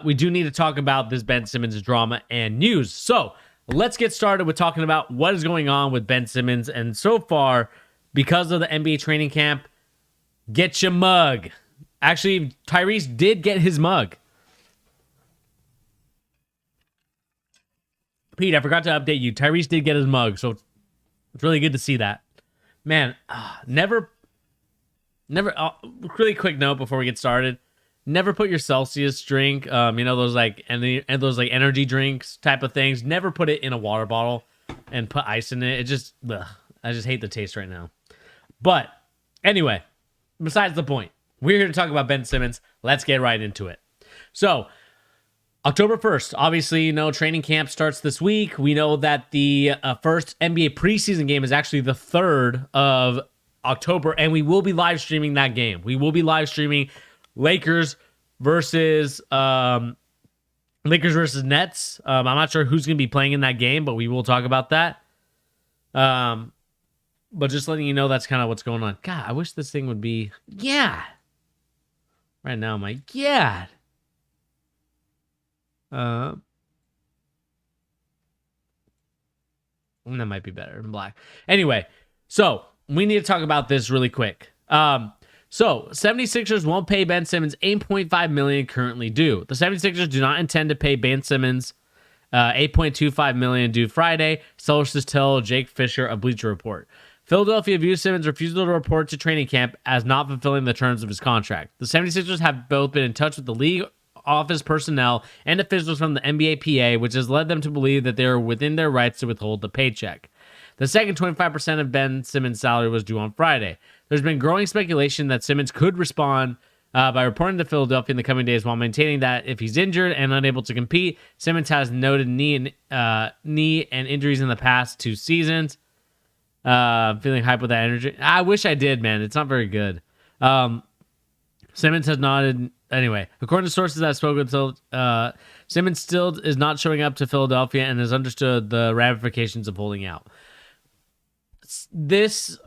we do need to talk about this Ben Simmons drama and news. So let's get started with talking about what is going on with Ben Simmons. And so far, because of the NBA training camp, get your mug. Actually, Tyrese did get his mug. Pete, I forgot to update you. Tyrese did get his mug, so it's really good to see that. Man, never. Really quick note before we get started: never put your Celsius drink, those like energy drinks type of things. Never put it in a water bottle and put ice in it. It just, I just hate the taste right now. But anyway, besides the point, we're here to talk about Ben Simmons. Let's get right into it. So, October 1st, obviously, training camp starts this week. We know that the first NBA preseason game is actually the 3rd of October, and we will be live streaming that game. We will be live streaming Lakers versus Nets. I'm not sure who's going to be playing in that game, but we will talk about that. But just letting you know, that's kind of what's going on. God, I wish this thing would be, right now, I'm like, that might be better in black. Anyway, so we need to talk about this really quick. So 76ers won't pay Ben Simmons $8.5 million currently due. The 76ers do not intend to pay Ben Simmons $8.25 million due Friday, sources tell Jake Fisher of Bleacher Report. Philadelphia views Simmons' refusal to report to training camp as not fulfilling the terms of his contract. The 76ers have both been in touch with the league office personnel and officials from the NBA PA, which has led them to believe that they are within their rights to withhold the paycheck. The second 25% of Ben Simmons' salary was due on Friday. There's been growing speculation that Simmons could respond by reporting to Philadelphia in the coming days while maintaining that if he's injured and unable to compete, Simmons has noted knee and injuries in the past 2 seasons. Feeling hype with that energy. I wish I did, man. It's not very good. Simmons has nodded. Anyway, according to sources that have spoken to, Simmons still is not showing up to Philadelphia and has understood the ramifications of holding out. This,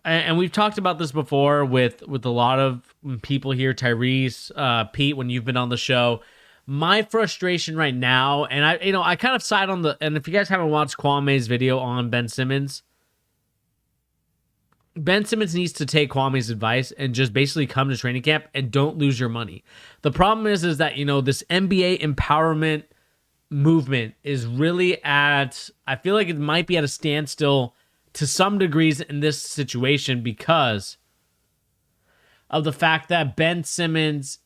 and we've talked about this before with a lot of people here, Tyrese, Pete, when you've been on the show. My frustration right now, and I kind of side on and if you guys haven't watched Kwame's video on Ben Simmons needs to take Kwame's advice and just basically come to training camp and don't lose your money. The problem is that, this NBA empowerment movement is really I feel like it might be at a standstill to some degrees in this situation because of the fact that Ben Simmons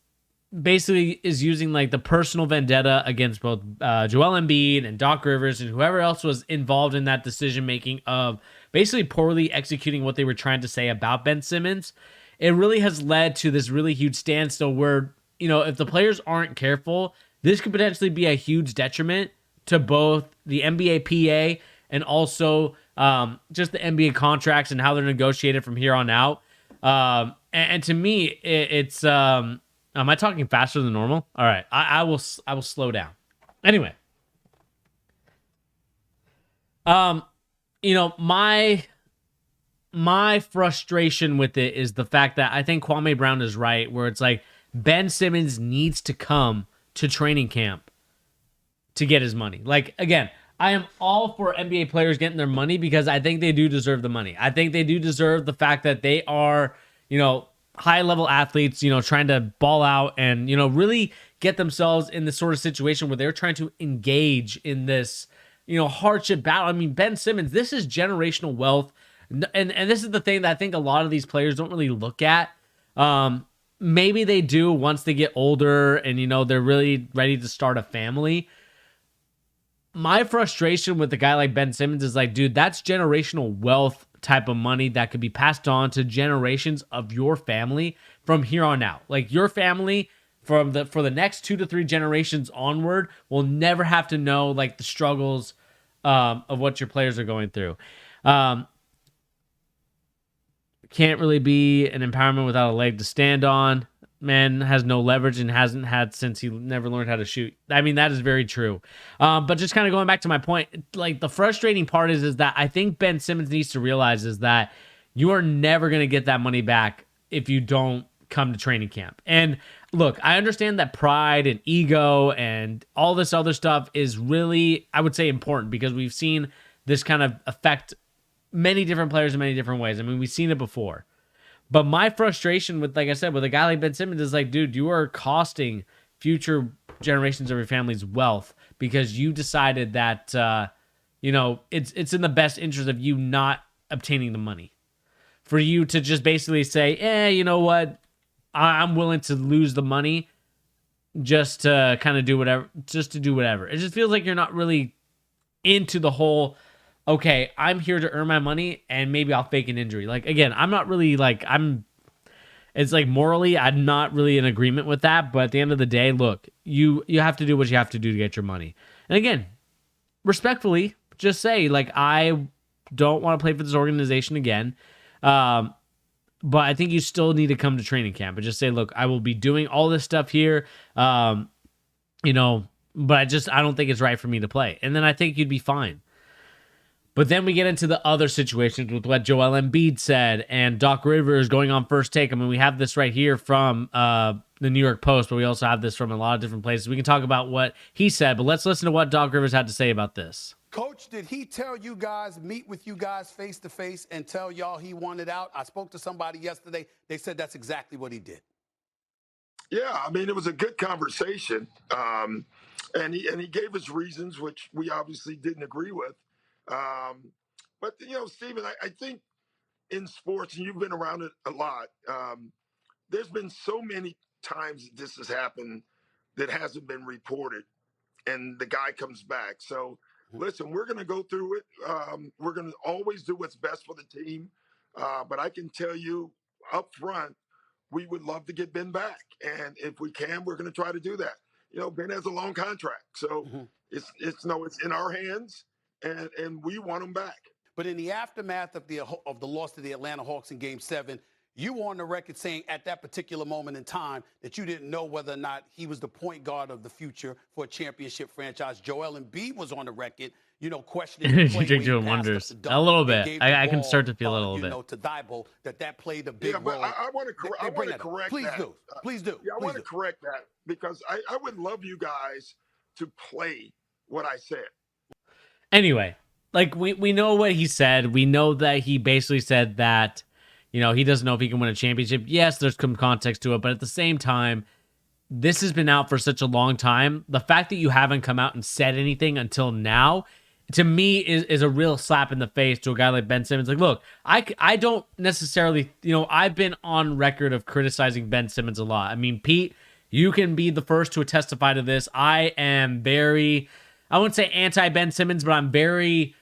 basically is using like the personal vendetta against both Joel Embiid and Doc Rivers and whoever else was involved in that decision making of basically poorly executing what they were trying to say about Ben Simmons. It really has led to this really huge standstill where, if the players aren't careful, this could potentially be a huge detriment to both the NBA PA and also just the NBA contracts and how they're negotiated from here on out. And to me, it's am I talking faster than normal? All right, I will slow down. Anyway, my frustration with it is the fact that I think Kwame Brown is right, where it's like Ben Simmons needs to come to training camp to get his money. Like, again, I am all for NBA players getting their money because I think they do deserve the money. I think they do deserve the fact that they are, high-level athletes, trying to ball out and, really get themselves in this sort of situation where they're trying to engage in this, hardship battle. I mean, Ben Simmons, this is generational wealth. And this is the thing that I think a lot of these players don't really look at. Maybe they do once they get older and, they're really ready to start a family. My frustration with a guy like Ben Simmons is like, dude, that's generational wealth type of money that could be passed on to generations of your family from here on out. Like your family for the next 2 to 3 generations onward will never have to know like the struggles of what your players are going through. Can't really be an empowerment without a leg to stand on. Man has no leverage and hasn't had since he never learned how to shoot. I mean, that is very true. But just kind of going back to my point, like the frustrating part is that I think Ben Simmons needs to realize is that you are never going to get that money back if you don't come to training camp. And look, I understand that pride and ego and all this other stuff is really, I would say, important because we've seen this kind of affect many different players in many different ways. I mean, we've seen it before. But my frustration with, like I said, with a guy like Ben Simmons is like, dude, you are costing future generations of your family's wealth because you decided that, it's in the best interest of you not obtaining the money. For you to just basically say, you know what? I'm willing to lose the money just to kind of do whatever, just to do whatever. It just feels like you're not really into the whole, okay, I'm here to earn my money and maybe I'll fake an injury. Like, again, I'm not really like, it's like morally, I'm not really in agreement with that. But at the end of the day, look, you have to do what you have to do to get your money. And again, respectfully, just say, like, I don't want to play for this organization again. But I think you still need to come to training camp and just say, look, I will be doing all this stuff here, but I don't think it's right for me to play. And then I think you'd be fine. But then we get into the other situations with what Joel Embiid said and Doc Rivers going on First Take. I mean, we have this right here from the New York Post, but we also have this from a lot of different places. We can talk about what he said, but let's listen to what Doc Rivers had to say about this. Coach, did he tell you guys, meet with you guys face to face and tell y'all he wanted out? I spoke to somebody yesterday. They said that's exactly what he did. Yeah, I mean, it was a good conversation. And he gave us reasons, which we obviously didn't agree with. But, Stephen, I think in sports, and you've been around it a lot, there's been so many times that this has happened that hasn't been reported, and the guy comes back. So, listen, we're going to go through it. We're going to always do what's best for the team. But I can tell you up front, we would love to get Ben back. And if we can, we're going to try to do that. Ben has a long contract. So it's in our hands, and we want him back. But in the aftermath of the loss to the Atlanta Hawks in Game 7, you were on the record saying at that particular moment in time that you didn't know whether or not he was the point guard of the future for a championship franchise. Joel Embiid was on the record, questioning the play doing wonders a little bit. I can start to feel a little bit. To Thibault, that played a big role. I want to correct Please that. Please do. Yeah, I want to correct that because I would love you guys to play what I said. Anyway, like we know what he said. We know that he basically said that, he doesn't know if he can win a championship. Yes, there's some context to it, but at the same time, this has been out for such a long time. The fact that you haven't come out and said anything until now, to me, is a real slap in the face to a guy like Ben Simmons. Like, look, I don't necessarily, I've been on record of criticizing Ben Simmons a lot. I mean, Pete, you can be the first to testify to this. I am very, I wouldn't say anti-Ben Simmons, but I'm very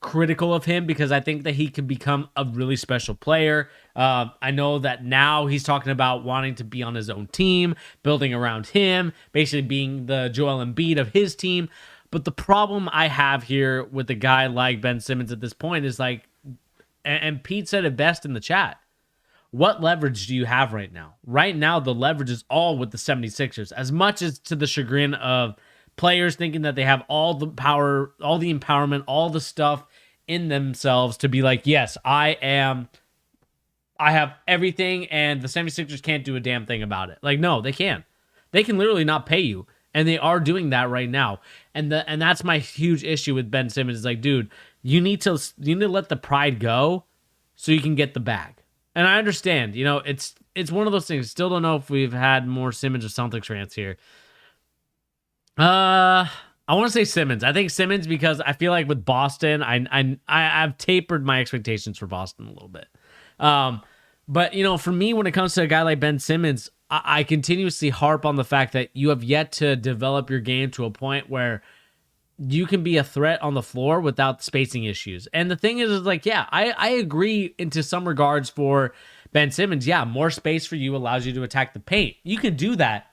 critical of him because I think that he can become a really special player. I know that now he's talking about wanting to be on his own team, building around him, basically being the Joel Embiid of his team. But the problem I have here with a guy like Ben Simmons at this point is like, and Pete said it best in the chat, what leverage do you have right now? Right now, the leverage is all with the 76ers, as much as to the chagrin of players thinking that they have all the power, all the empowerment, all the stuff in themselves to be like, yes, I have everything, and the 76ers can't do a damn thing about it. Like, no, they can. They can literally not pay you, and they are doing that right now. And that's my huge issue with Ben Simmons. Is like, dude, you need to let the pride go so you can get the bag. And I understand, it's one of those things. Still don't know if we've had more Simmons or Celtics rants here. I want to say Simmons. I think Simmons because I feel like with Boston, I've tapered my expectations for Boston a little bit. But for me, when it comes to a guy like Ben Simmons, I continuously harp on the fact that you have yet to develop your game to a point where you can be a threat on the floor without spacing issues. And the thing is like, yeah, I agree into some regards for Ben Simmons. Yeah, more space for you allows you to attack the paint. You can do that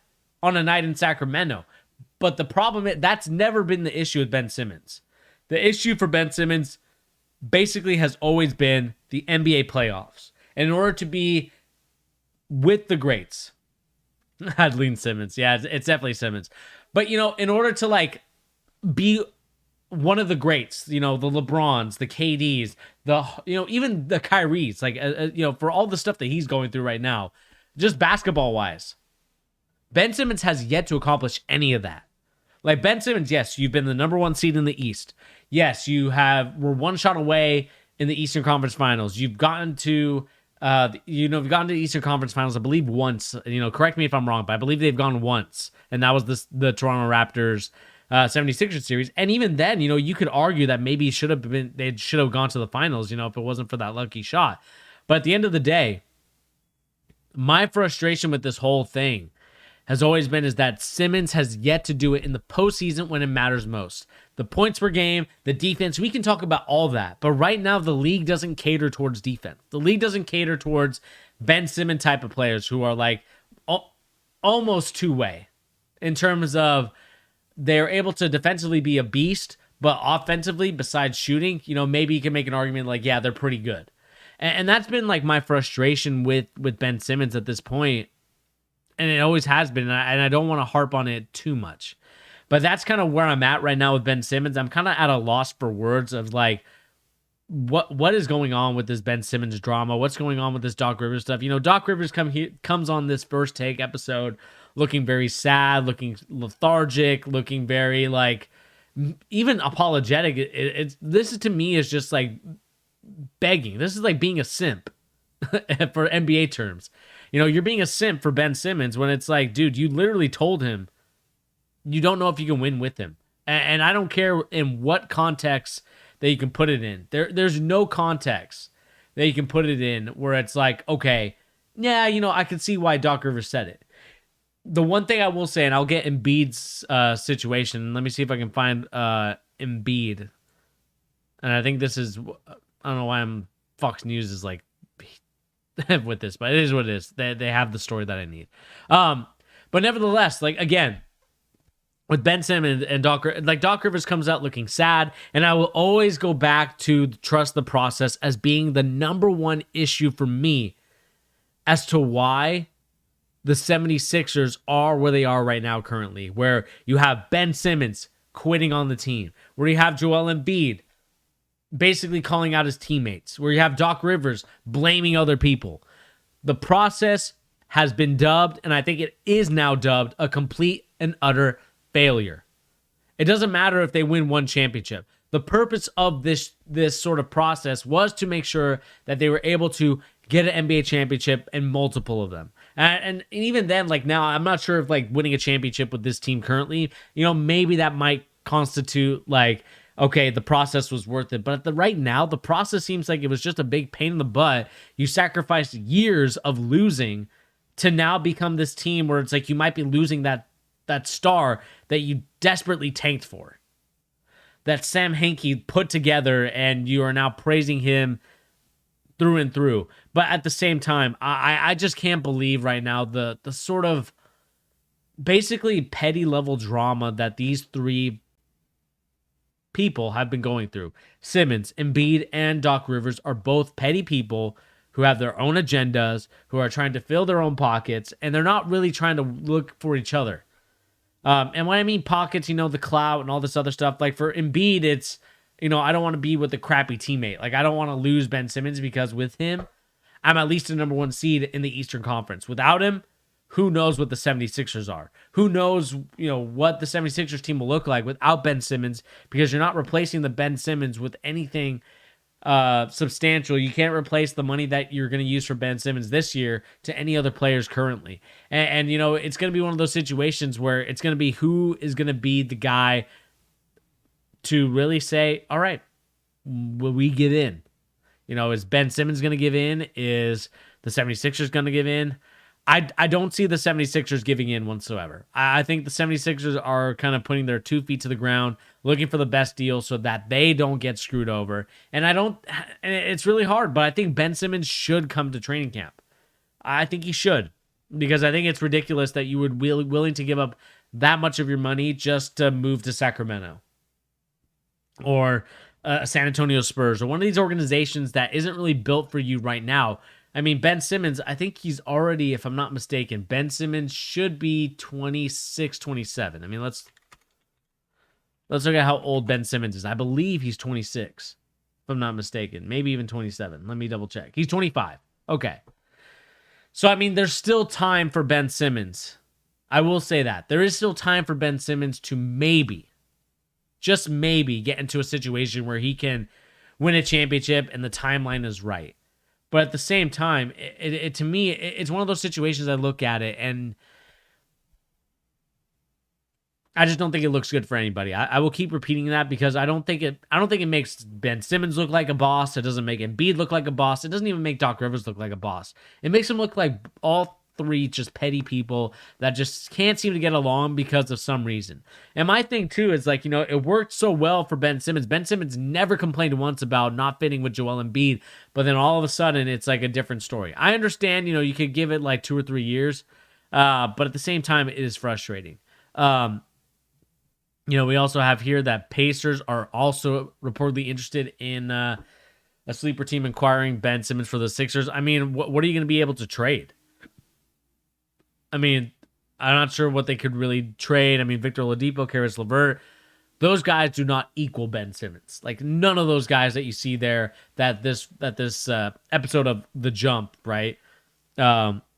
on a night in Sacramento. But the problem is that's never been the issue with Ben Simmons. The issue for Ben Simmons basically has always been the NBA playoffs. And in order to be with the greats, I'd lean Simmons. Yeah, it's definitely Simmons. But, in order to like be one of the greats, the LeBrons, the KDs, even the Kyries, like, for all the stuff that he's going through right now, just basketball wise, Ben Simmons has yet to accomplish any of that. Like Ben Simmons, yes, you've been the number 1 seed in the East. Yes, we're one shot away in the Eastern Conference Finals. You've gotten to, you've gotten to the Eastern Conference Finals, I believe once. Correct me if I'm wrong, but I believe they've gone once, and that was the Toronto Raptors 76ers series. And even then, you could argue that maybe they should have gone to the finals, if it wasn't for that lucky shot. But at the end of the day, my frustration with this whole thing has always been is that Simmons has yet to do it in the postseason when it matters most. The points per game, the defense, we can talk about all that. But right now, the league doesn't cater towards defense. The league doesn't cater towards Ben Simmons type of players who are like almost two-way in terms of they're able to defensively be a beast, but offensively, besides shooting, maybe you can make an argument like, yeah, they're pretty good. And that's been like my frustration with Ben Simmons at this point. And it always has been, and I don't want to harp on it too much. But that's kind of where I'm at right now with Ben Simmons. I'm kind of at a loss for words of like, what is going on with this Ben Simmons drama? What's going on with this Doc Rivers stuff? Doc Rivers comes on this First Take episode looking very sad, looking lethargic, looking very like, even apologetic. This is, to me, is just like begging. This is like being a simp for NBA terms. You're being a simp for Ben Simmons when it's like, dude, you literally told him you don't know if you can win with him. And I don't care in what context that you can put it in. There's no context that you can put it in where it's like, okay, yeah, I can see why Doc Rivers said it. The one thing I will say, and I'll get Embiid's situation. Let me see if I can find Embiid. And I think this is, I don't know why Fox News is like, with this, but it is what it is. They have the story that I need. But nevertheless, like again, with Ben Simmons and Doc Rivers comes out looking sad, and I will always go back to trust the process as being the number one issue for me as to why the 76ers are where they are right now currently, where you have Ben Simmons quitting on the team, where you have Joel Embiid basically calling out his teammates, where you have Doc Rivers blaming other people. The process has been dubbed, and I think it is now dubbed, a complete and utter failure. It doesn't matter if they win one championship. The purpose of this sort of process was to make sure that they were able to get an NBA championship and multiple of them. And even then, like now, I'm not sure if like winning a championship with this team currently, maybe that might constitute like, okay, the process was worth it. But right now, the process seems like it was just a big pain in the butt. You sacrificed years of losing to now become this team where it's like you might be losing that star that you desperately tanked for, that Sam Hinkie put together, and you are now praising him through and through. But at the same time, I just can't believe right now the sort of basically petty level drama that these three people have been going through. Simmons, Embiid, and Doc Rivers are both petty people who have their own agendas, who are trying to fill their own pockets, and they're not really trying to look for each other. And when I mean pockets, the clout and all this other stuff, like for Embiid, it's, I don't want to be with a crappy teammate. Like I don't want to lose Ben Simmons because with him, I'm at least the number one seed in the Eastern Conference. Without him, who knows what the 76ers are? Who knows, what the 76ers team will look like without Ben Simmons, because you're not replacing the Ben Simmons with anything substantial. You can't replace the money that you're going to use for Ben Simmons this year to any other players currently. And it's going to be one of those situations where it's going to be who is going to be the guy to really say, all right, will we give in? Is Ben Simmons going to give in? Is the 76ers going to give in? I don't see the 76ers giving in whatsoever. I think the 76ers are kind of putting their 2 feet to the ground, looking for the best deal so that they don't get screwed over. And it's really hard, but I think Ben Simmons should come to training camp. I think he should, because I think it's ridiculous that you would be willing to give up that much of your money just to move to Sacramento or San Antonio Spurs or one of these organizations that isn't really built for you right now. I mean, Ben Simmons, I think he's already, if I'm not mistaken, Ben Simmons should be 26, 27. I mean, let's look at how old Ben Simmons is. I believe he's 26, if I'm not mistaken. Maybe even 27. Let me double check. He's 25. Okay. So, I mean, there's still time for Ben Simmons I will say that. There is still time for Ben Simmons to maybe, just maybe, get into a situation where he can win a championship and the timeline is right. But at the same time, to me, it's one of those situations I look at it and I just don't think it looks good for anybody. I will keep repeating that because I don't think it makes Ben Simmons look like a boss. It doesn't make Embiid look like a boss. It doesn't even make Doc Rivers look like a boss. It makes him look like all three just petty people that just can't seem to get along because of some reason. And my thing too is like, it worked so well for Ben Simmons. Ben Simmons never complained once about not fitting with Joel Embiid, but then all of a sudden it's like a different story. I understand, you could give it like 2 or 3 years, but at the same time, it is frustrating. We also have here that Pacers are also reportedly interested in a sleeper team acquiring Ben Simmons for the Sixers. I mean, what are you going to be able to trade? I mean, I'm not sure what they could really trade. I mean, Victor Oladipo, Karis LeVert, those guys do not equal Ben Simmons. Like none of those guys that you see there that this episode of The Jump, right? With Brian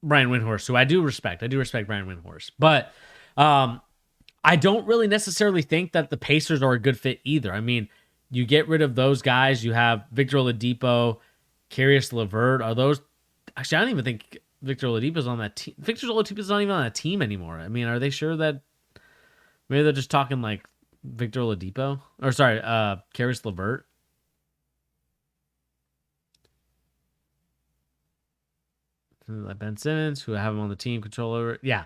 Windhorst, who I do respect. I do respect Brian Windhorst. But I don't really necessarily think that the Pacers are a good fit either. I mean, you get rid of those guys. You have Victor Oladipo, Karis LeVert. Are those... Actually, I don't even think Victor Oladipo's on that team. Victor Oladipo's not even on that team anymore. I mean, are they sure that... Maybe they're just talking like Victor Oladipo? Or sorry, Karis LeVert? Ben Simmons, who I have him on the team, control over it. Yeah.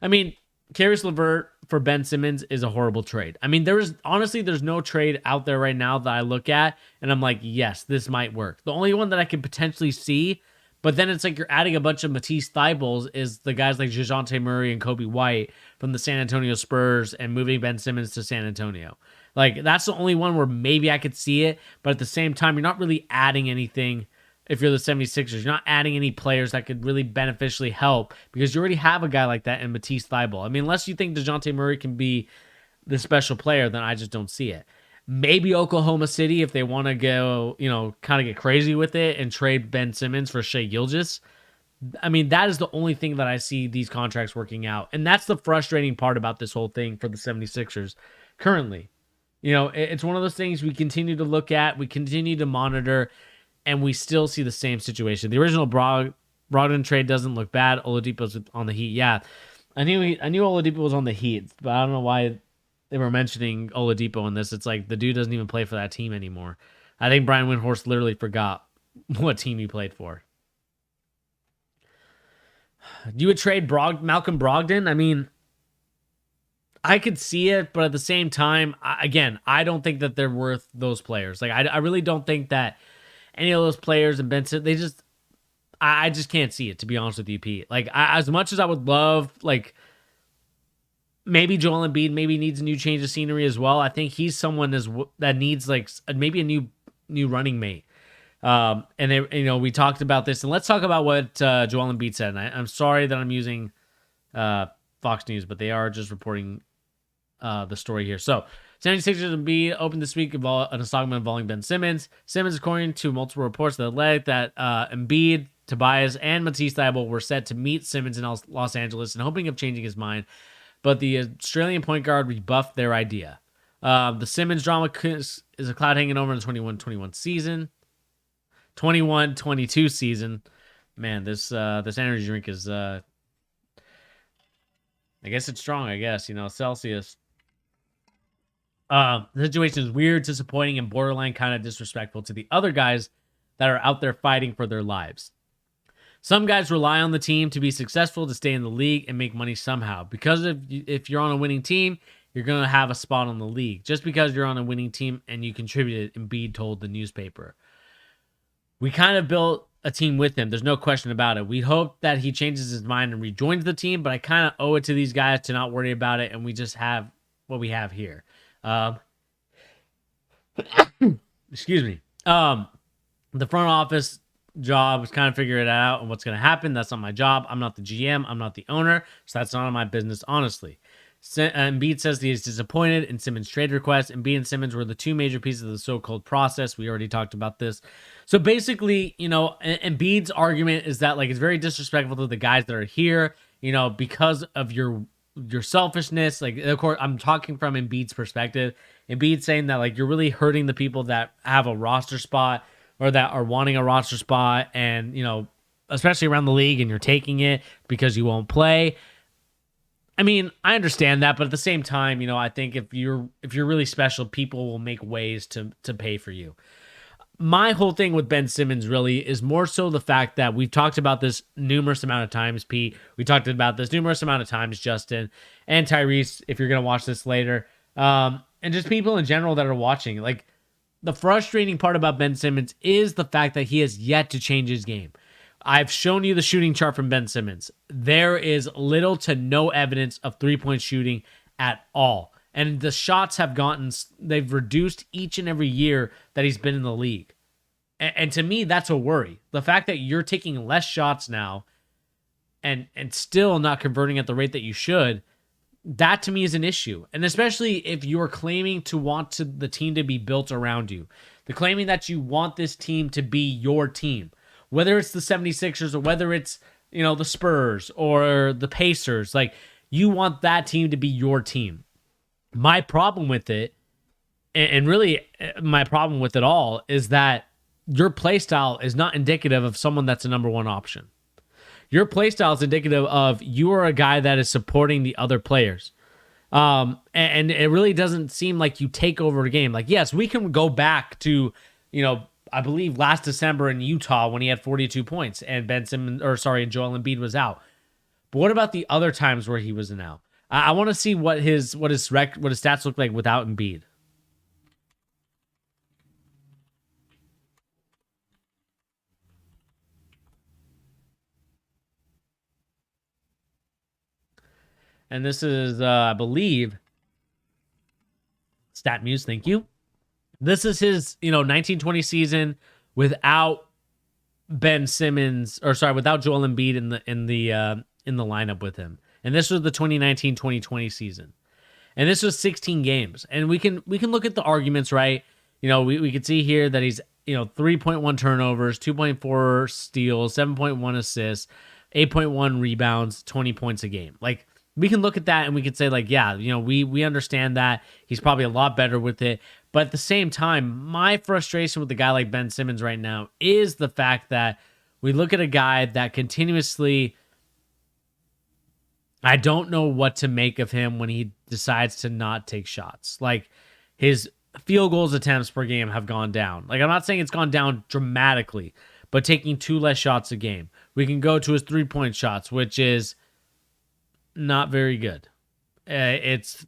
I mean, Karis LeVert for Ben Simmons is a horrible trade. I mean, there's no trade out there right now that I look at and I'm like, yes, this might work. The only one that I could potentially see, but then it's like you're adding a bunch of Matisse Thybulles, is the guys like DeJounte Murray and Kobe White from the San Antonio Spurs and moving Ben Simmons to San Antonio. Like, that's the only one where maybe I could see it, but at the same time, you're not really adding anything. If you're the 76ers, you're not adding any players that could really beneficially help because you already have a guy like that in Matisse Thybulle. I mean, unless you think DeJounte Murray can be the special player, then I just don't see it. Maybe Oklahoma City, if they want to go, kind of get crazy with it and trade Ben Simmons for Shai Gilgeous. I mean, that is the only thing that I see these contracts working out. And that's the frustrating part about this whole thing for the 76ers currently. It's one of those things we continue to look at, we continue to monitor, and we still see the same situation. The original Brogdon trade doesn't look bad. Oladipo's on the Heat. Yeah, I knew Oladipo was on the Heat, but I don't know why they were mentioning Oladipo in this. It's like the dude doesn't even play for that team anymore. I think Brian Windhorst literally forgot what team he played for. You would trade Malcolm Brogdon? I mean, I could see it, but at the same time, I don't think that they're worth those players. Like, I really don't think that any of those players and Benson, I just can't see it, to be honest with you, Pete. Like, as much as I would love, like, maybe Joel Embiid maybe needs a new change of scenery as well. I think he's someone that needs, like, maybe a new running mate. And we talked about this, and let's talk about what Joel Embiid said. And I'm sorry that I'm using Fox News, but they are just reporting the story here. So, 76ers and Embiid opened this week an assignment involving Ben Simmons. Simmons, according to multiple reports that led that Embiid, Tobias, and Matisse Thybulle were set to meet Simmons in Los Angeles and hoping of changing his mind, but the Australian point guard rebuffed their idea. The Simmons drama is a cloud hanging over the 21-21 season. 21-22 season. Man, this energy drink is I guess it's strong, Celsius. The situation is weird, disappointing, and borderline kind of disrespectful to the other guys that are out there fighting for their lives. Some guys rely on the team to be successful, to stay in the league and make money somehow. Because if you're on a winning team, you're going to have a spot on the league. Just because you're on a winning team and you contributed, Embiid told the newspaper. We kind of built a team with him. There's no question about it. We hope that he changes his mind and rejoins the team, but I kind of owe it to these guys to not worry about it, and we just have what we have here. Excuse me. The front office job is kind of figure it out and what's going to happen. That's not my job. I'm not the GM. I'm not the owner. So that's none of my business, honestly. Embiid says that he's disappointed in Simmons' trade request. Embiid and Simmons were the two major pieces of the so-called process. We already talked about this. So basically, Embiid's argument is that like it's very disrespectful to the guys that are here, because of your selfishness. Like, of course, I'm talking from Embiid's perspective. Embiid's saying that like you're really hurting the people that have a roster spot or that are wanting a roster spot, and especially around the league, and you're taking it because you won't play. I mean, I understand that, but at the same time, I think if you're really special, people will make ways to pay for you. My whole thing with Ben Simmons really is more so the fact that we've talked about this numerous amount of times, Pete. We talked about this numerous amount of times, Justin and Tyrese, if you're going to watch this later. And just people in general that are watching. Like, the frustrating part about Ben Simmons is the fact that he has yet to change his game. I've shown you the shooting chart from Ben Simmons. There is little to no evidence of three-point shooting at all. And the shots they've reduced each and every year that he's been in the league. And to me, that's a worry. The fact that you're taking less shots now and still not converting at the rate that you should, that to me is an issue. And especially if you're claiming to want the team to be built around you. The claiming that you want this team to be your team. Whether it's the 76ers or whether it's, the Spurs or the Pacers, like, you want that team to be your team. My problem with it, and really my problem with it all, is that your play style is not indicative of someone that's a number one option. Your play style is indicative of you are a guy that is supporting the other players. And it really doesn't seem like you take over a game. Like, yes, we can go back to, I believe last December in Utah when he had 42 points and Joel Embiid was out. But what about the other times where he was out? I want to see what his stats look like without Embiid. And this is, I believe, StatMuse. Thank you. This is his, 1920 season without Ben Simmons, without Joel Embiid in the lineup with him. And this was the 2019-2020 season. And this was 16 games. And we can look at the arguments, right? We could see here that he's, 3.1 turnovers, 2.4 steals, 7.1 assists, 8.1 rebounds, 20 points a game. Like, we can look at that and we can say, like, yeah, we understand that. He's probably a lot better with it. But at the same time, my frustration with a guy like Ben Simmons right now is the fact that we look at a guy that continuously, I don't know what to make of him when he decides to not take shots. Like, his field goals attempts per game have gone down. Like, I'm not saying it's gone down dramatically, but taking 2 less shots a game. We can go to his 3-point shots, which is not very good. It's,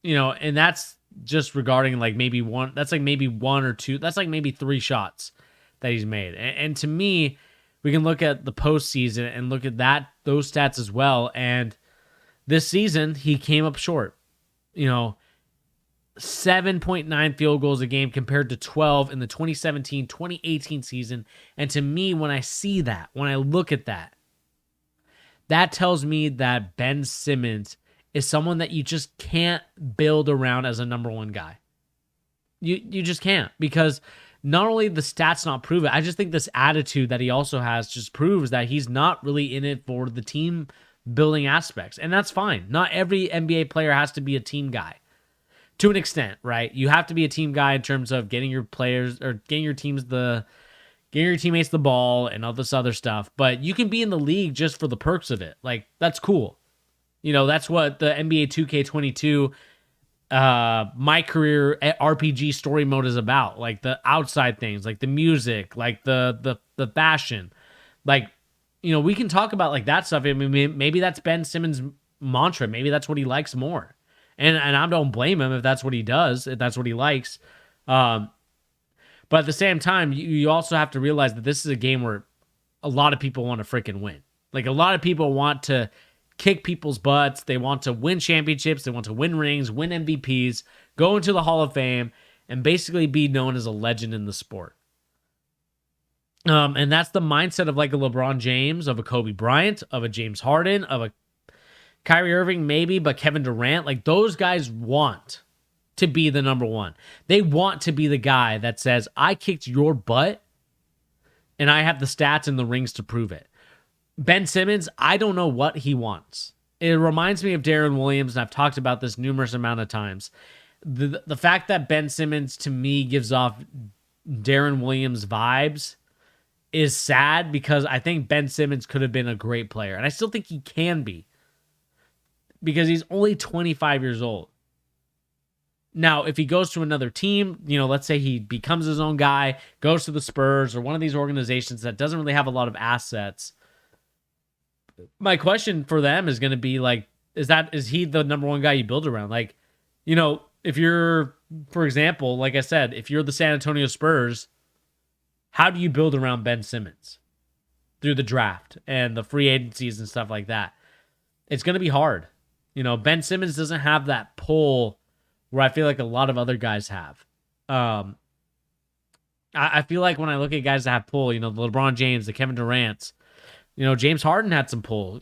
and that's just regarding like maybe one. That's like maybe 1 or 2. That's like maybe 3 shots that he's made. And to me, we can look at the postseason and look at those stats as well. And this season, he came up short. 7.9 field goals a game compared to 12 in the 2017-2018 season. And to me, when I see that, when I look at that, that tells me that Ben Simmons is someone that you just can't build around as a number one guy. You just can't, because not only the stats not prove it, I just think this attitude that he also has just proves that he's not really in it for the team building aspects. And that's fine. Not every NBA player has to be a team guy. To an extent, right? You have to be a team guy in terms of getting your players or getting your teammates the ball and all this other stuff. But you can be in the league just for the perks of it. Like, that's cool. That's what the NBA 2K22 my career RPG story mode is about. Like, the outside things, like the music, like the fashion. Like, we can talk about like that stuff. I mean, maybe that's Ben Simmons' mantra. Maybe that's what he likes more. And I don't blame him if that's what he does, if that's what he likes. But at the same time, you also have to realize that this is a game where a lot of people want to freaking win. Like, a lot of people want to kick people's butts. They want to win championships. They want to win rings, win MVPs, go into the Hall of Fame, and basically be known as a legend in the sport. And that's the mindset of like a LeBron James, of a Kobe Bryant, of a James Harden, of a Kyrie Irving, maybe, but Kevin Durant, like those guys want to be the number one. They want to be the guy that says, I kicked your butt and I have the stats and the rings to prove it. Ben Simmons, I don't know what he wants. It reminds me of Darren Williams, and I've talked about this numerous amount of times. The fact that Ben Simmons, to me, gives off Darren Williams vibes is sad because I think Ben Simmons could have been a great player. And I still think he can be because he's only 25 years old. Now, if he goes to another team, let's say he becomes his own guy, goes to the Spurs or one of these organizations that doesn't really have a lot of assets, my question for them is going to be like, is he the number one guy you build around? Like, if you're, for example, like I said, if you're the San Antonio Spurs, how do you build around Ben Simmons through the draft and the free agencies and stuff like that? It's going to be hard. Ben Simmons doesn't have that pull where I feel like a lot of other guys have. I feel like when I look at guys that have pull, the LeBron James, the Kevin Durant's, James Harden had some pull.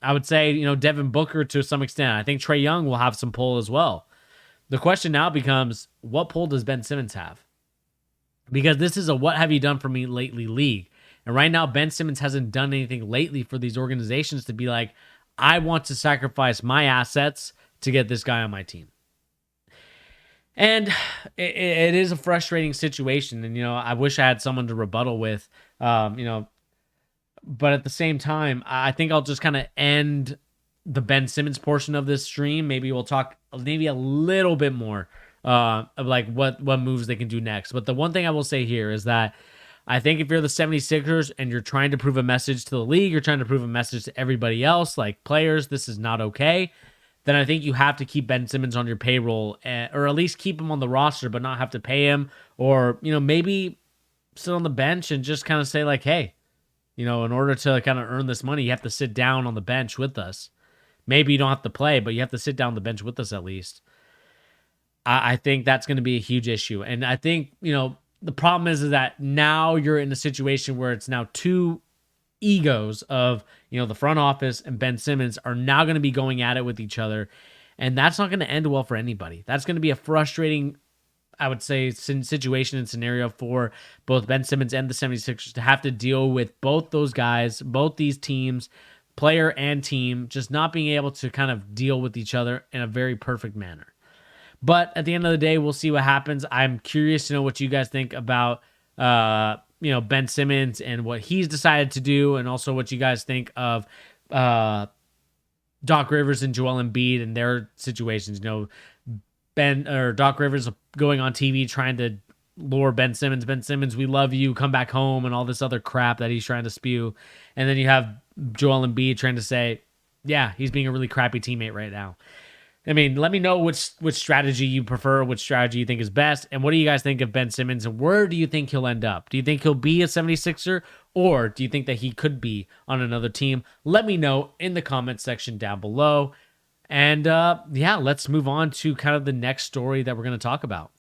I would say, Devin Booker to some extent. I think Trae Young will have some pull as well. The question now becomes, what pull does Ben Simmons have? Because this is a what have you done for me lately league. And right now, Ben Simmons hasn't done anything lately for these organizations to be like, I want to sacrifice my assets to get this guy on my team. And it is a frustrating situation. And, I wish I had someone to rebuttal with, but at the same time, I think I'll just kind of end the Ben Simmons portion of this stream. Maybe we'll talk maybe a little bit more of like what moves they can do next. But the one thing I will say here is that I think if you're the 76ers and you're trying to prove a message to the league, you're trying to prove a message to everybody else, like players, this is not okay, then I think you have to keep Ben Simmons on your payroll, or at least keep him on the roster, but not have to pay him, or, maybe sit on the bench and just kind of say like, hey, in order to kind of earn this money, you have to sit down on the bench with us. Maybe you don't have to play, but you have to sit down on the bench with us at least. I think that's going to be a huge issue. And I think, the problem is that now you're in a situation where it's now two egos of, the front office and Ben Simmons are now going to be going at it with each other. And that's not going to end well for anybody. That's going to be a frustrating, I would say, situation and scenario for both Ben Simmons and the 76ers to have to deal with both those guys, both these teams, player and team, just not being able to kind of deal with each other in a very perfect manner. But at the end of the day, we'll see what happens. I'm curious to know what you guys think about, Ben Simmons and what he's decided to do, and also what you guys think of Doc Rivers and Joel Embiid and their situations. Doc Rivers going on TV trying to lure Ben Simmons. Ben Simmons, we love you, come back home, and all this other crap that he's trying to spew. And then you have Joel Embiid trying to say, yeah, he's being a really crappy teammate right now. I mean, let me know which strategy you prefer, which strategy you think is best, and what do you guys think of Ben Simmons, and where do you think he'll end up? Do you think he'll be a 76er, or do you think that he could be on another team? Let me know in the comment section down below. And let's move on to kind of the next story that we're going to talk about.